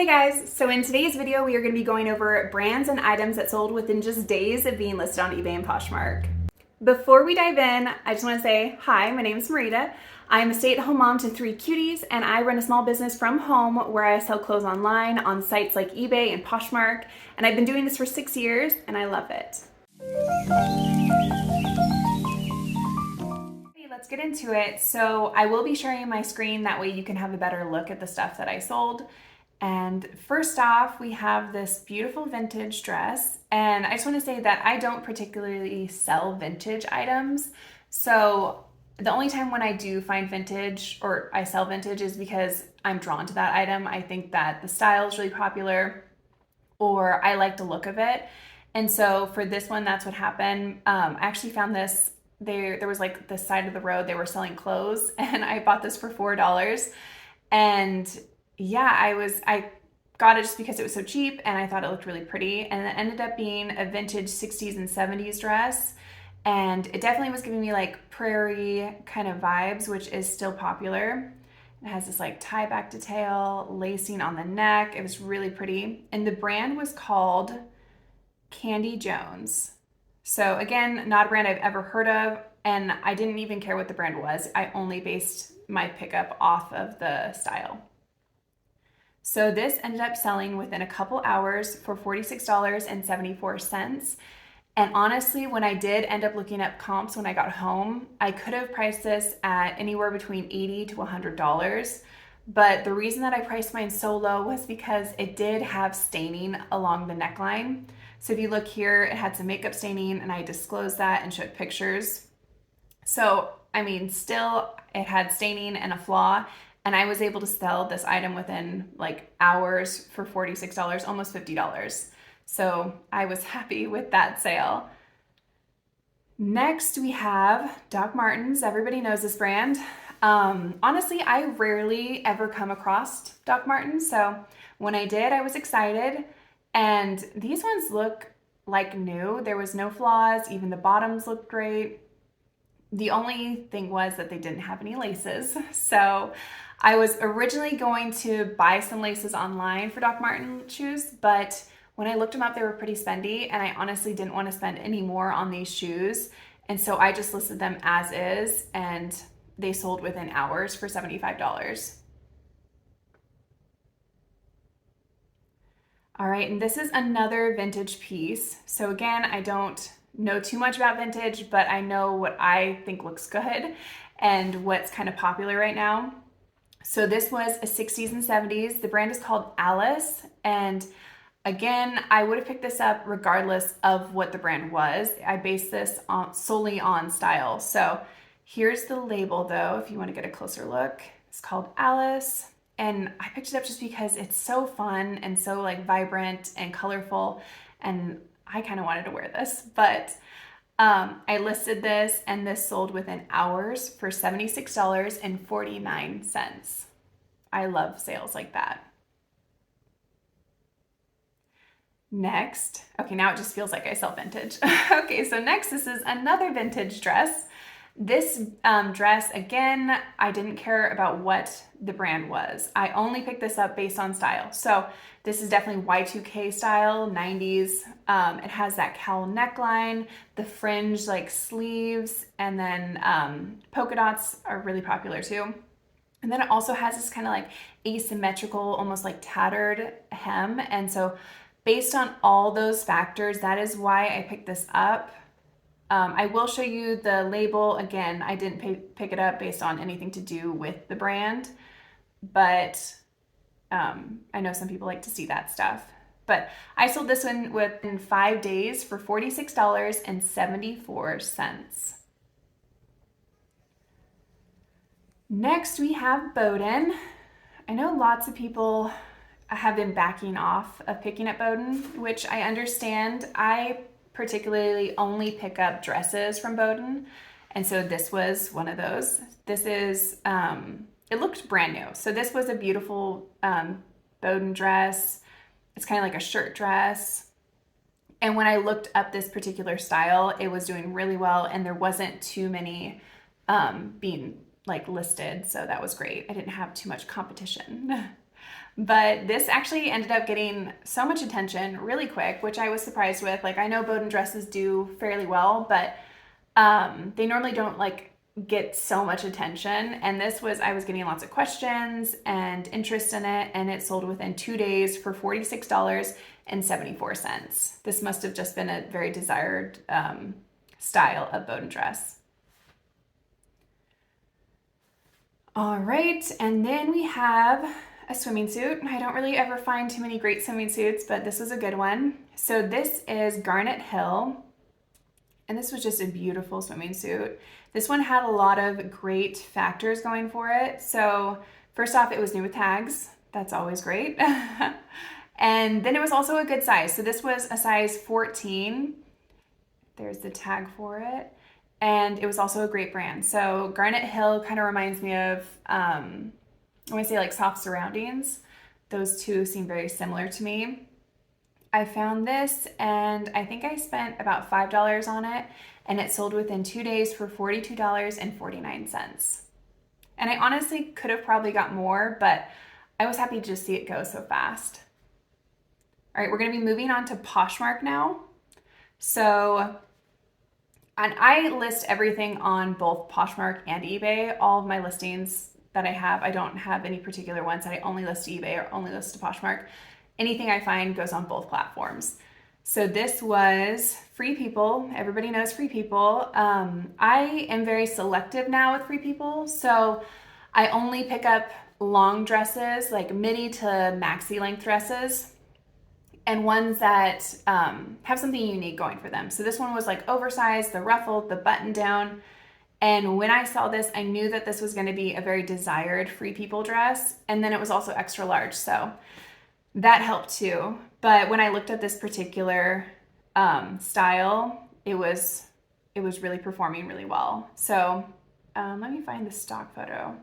Hey guys, so in today's video we are going to be going over brands and items that sold within just days of being listed on eBay and Poshmark. Before we dive in, I just want to say hi, my name is Marita. I'm a stay-at-home mom to 3 cuties and I run a small business from home where I sell clothes online on sites like eBay and Poshmark, and I've been doing this for 6 years and I love it. Let's get into it. So I will be sharing my screen, that way you can have a better look at the stuff that I sold. And first off, we have this beautiful vintage dress. And I just want to say that I don't particularly sell vintage items. So the only time when I do find vintage or I sell vintage is because I'm drawn to that item. I think that the style is really popular or I like the look of it. And so for this one, that's what happened. I actually found this, there was like the side of the road, they were selling clothes and I bought this for $4. And yeah, I got it just because it was so cheap and I thought it looked really pretty, and it ended up being a vintage 60s and 70s dress, and it definitely was giving me like prairie kind of vibes, which is still popular. It has this like tie back detail, lacing on the neck. It was really pretty, and the brand was called Candy Jones. So again, not a brand I've ever heard of, and I didn't even care what the brand was. I only based my pickup off of the style. So this ended up selling within a couple hours for $46.74. And honestly, when I did end up looking up comps when I got home, I could have priced this at anywhere between $80 to $100. But the reason that I priced mine so low was because it did have staining along the neckline. So if you look here, it had some makeup staining, and I disclosed that and showed pictures. So, I mean, still it had staining and a flaw, and I was able to sell this item within like hours for $46, almost $50. So I was happy with that sale. Next, we have Doc Martens. Everybody knows this brand. Honestly, I rarely ever come across Doc Martens, so when I did, I was excited. And these ones look like new. There was no flaws. Even the bottoms looked great. The only thing was that they didn't have any laces. So I was originally going to buy some laces online for Doc Marten shoes, but when I looked them up, they were pretty spendy, and I honestly didn't want to spend any more on these shoes. And so I just listed them as is, and they sold within hours for $75. All right, and this is another vintage piece. So again, I don't know too much about vintage, but I know what I think looks good and what's kind of popular right now. So this was a 60s and 70s. The brand is called Alice, and again, I would have picked this up regardless of what the brand was. I based this solely on style. So here's the label though, if you want to get a closer look. It's called Alice, and I picked it up just because it's so fun and so like vibrant and colorful, and I kind of wanted to wear this, but I listed this, and this sold within hours for $76.49. I love sales like that. Next, okay, now it just feels like I sell vintage. Okay, so next, this is another vintage dress. This dress, again, I didn't care about what the brand was. I only picked this up based on style. So this is definitely Y2K style, 90s. It has that cowl neckline, the fringe like sleeves, and then polka dots are really popular too. And then it also has this kind of like asymmetrical, almost like tattered hem. And so based on all those factors, that is why I picked this up. I will show you the label. Again, I didn't pick it up based on anything to do with the brand, but I know some people like to see that stuff. But I sold this one within 5 days for $46.74. Next, we have Bowden. I know lots of people have been backing off of picking up Bowden, which I understand. I particularly only pick up dresses from Bowden, and so this was one of those. This is, it looked brand new. So this was a beautiful Bowden dress. It's kind of like a shirt dress. And when I looked up this particular style, it was doing really well, and there wasn't too many being like listed, so that was great. I didn't have too much competition. But this actually ended up getting so much attention really quick, which I was surprised with. Like, I know Bowden dresses do fairly well, but they normally don't like get so much attention. And this was, I was getting lots of questions and interest in it, and it sold within 2 days for $46.74. This must have just been a very desired style of Bowden dress. All right, and then we have a swimming suit. I don't really ever find too many great swimming suits, but this was a good one. So this is Garnet Hill, and this was just a beautiful swimming suit. This one had a lot of great factors going for it. So first off, it was new with tags. That's always great. And then it was also a good size. So this was a size 14. There's the tag for it. And it was also a great brand. So Garnet Hill kind of reminds me of, I want to say like Soft Surroundings. Those two seem very similar to me. I found this and I think I spent about $5 on it, and it sold within 2 days for $42.49. And I honestly could have probably got more, but I was happy to just see it go so fast. All right, we're going to be moving on to Poshmark now. So, and I list everything on both Poshmark and eBay. All of my listings that I have, I don't have any particular ones that I only list to eBay or only list to Poshmark. Anything I find goes on both platforms. So this was Free People. Everybody knows Free People. I am very selective now with Free People. So I only pick up long dresses, like midi to maxi length dresses, and ones that have something unique going for them. So this one was like oversized, the ruffled, the button down. And when I saw this, I knew that this was going to be a very desired Free People dress. And then it was also extra large. So that helped too. But when I looked at this particular style, it was really performing really well. So let me find the stock photo.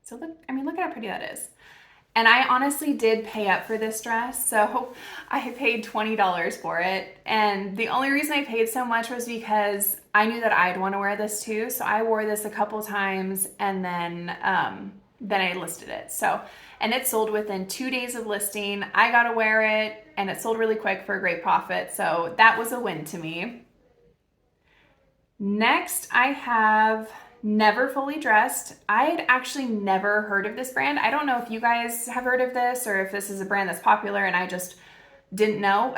So look at how pretty that is. And I honestly did pay up for this dress. So I paid $20 for it. And the only reason I paid so much was because I knew that I'd want to wear this too. So I wore this a couple times, and then I listed it. So, and it sold within 2 days of listing. I got to wear it, and it sold really quick for a great profit. So that was a win to me. Next, I have Never Fully Dressed. I'd actually never heard of this brand. I don't know if you guys have heard of this or if this is a brand that's popular and I just didn't know.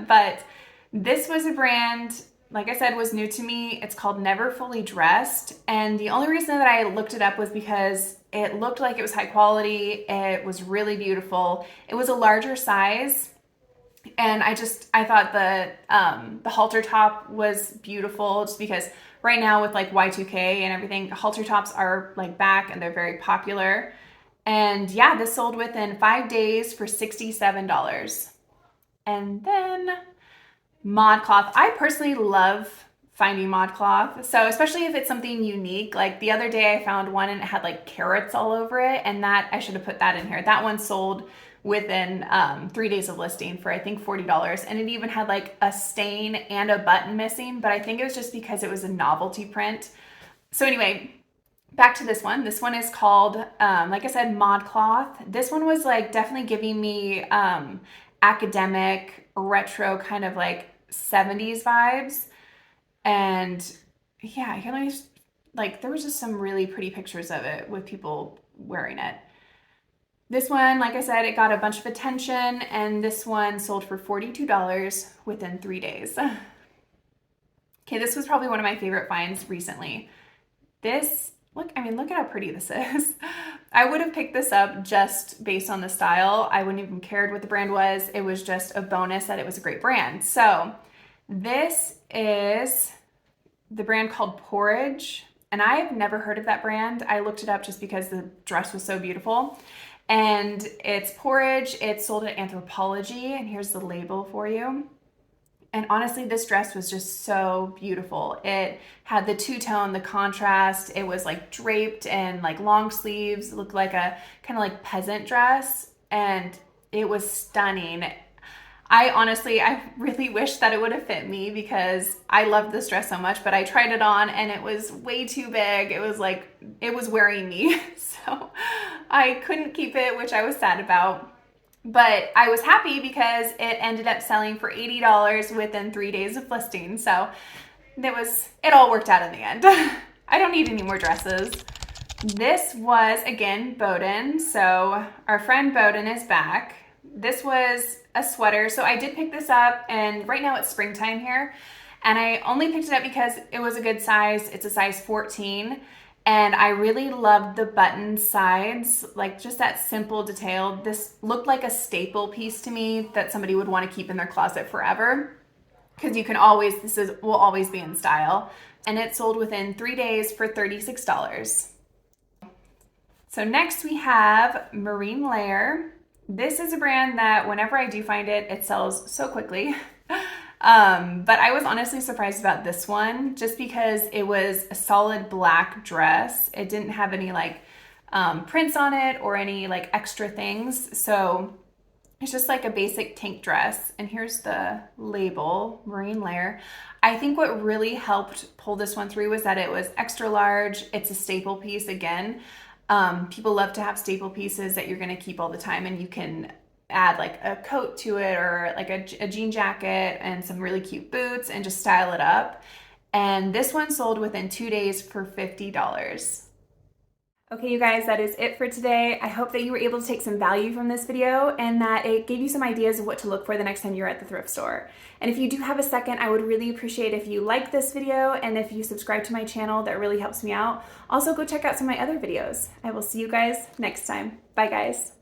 But this was a brand, like I said, was new to me. It's called Never Fully Dressed. And the only reason that I looked it up was because it looked like it was high quality. It was really beautiful. It was a larger size. And I thought the halter top was beautiful, just because right now with like Y2K and everything, halter tops are like back and they're very popular. And yeah, this sold within 5 days for $67. And then ModCloth. I personally love finding ModCloth. So especially if it's something unique. Like the other day I found one and it had like carrots all over it, and that I should have put that in here. That one sold within 3 days of listing for I think $40, and it even had like a stain and a button missing, but I think it was just because it was a novelty print. So anyway, back to this one. This one is called, like I said, ModCloth. This one was like definitely giving me academic, retro, kind of like 70s vibes. And yeah, I can like there was just some really pretty pictures of it with people wearing it. This one, like I said, it got a bunch of attention, and this one sold for $42 within 3 days. Okay, this was probably one of my favorite finds recently. This, look at how pretty this is. I would have picked this up just based on the style. I wouldn't even cared what the brand was. It was just a bonus that it was a great brand. So this is the brand called Porridge, and I've never heard of that brand. I looked it up just because the dress was so beautiful. And it's Porridge. It's sold at Anthropologie, and here's the label for you. And honestly, this dress was just so beautiful. It had the two-tone, the contrast. It was like draped and like long sleeves. It looked like a kind of like peasant dress, and it was stunning. I really wish that it would have fit me because I loved this dress so much, but I tried it on and it was way too big. It was like, it was wearing me. So I couldn't keep it, which I was sad about. But I was happy because it ended up selling for $80 within 3 days of listing. So it all worked out in the end. I don't need any more dresses. This was, again, Bowden. So our friend Bowden is back. This was a sweater. So I did pick this up, and right now it's springtime here. And I only picked it up because it was a good size. It's a size 14. And I really loved the button sides, like just that simple detail. This looked like a staple piece to me that somebody would want to keep in their closet forever. Because you can always, will always be in style. And it sold within 3 days for $36. So next we have Marine Layer. This is a brand that whenever I do find it, it sells so quickly. But I was honestly surprised about this one just because it was a solid black dress. It didn't have any like prints on it or any like extra things. So it's just like a basic tank dress. And here's the label, Marine Layer. I think what really helped pull this one through was that it was extra large. It's a staple piece again. People love to have staple pieces that you're going to keep all the time, and you can add like a coat to it or like a jean jacket and some really cute boots and just style it up. And this one sold within 2 days for $50. Okay, you guys, that is it for today. I hope that you were able to take some value from this video and that it gave you some ideas of what to look for the next time you're at the thrift store. And if you do have a second, I would really appreciate if you like this video and if you subscribe to my channel. That really helps me out. Also, go check out some of my other videos. I will see you guys next time. Bye, guys.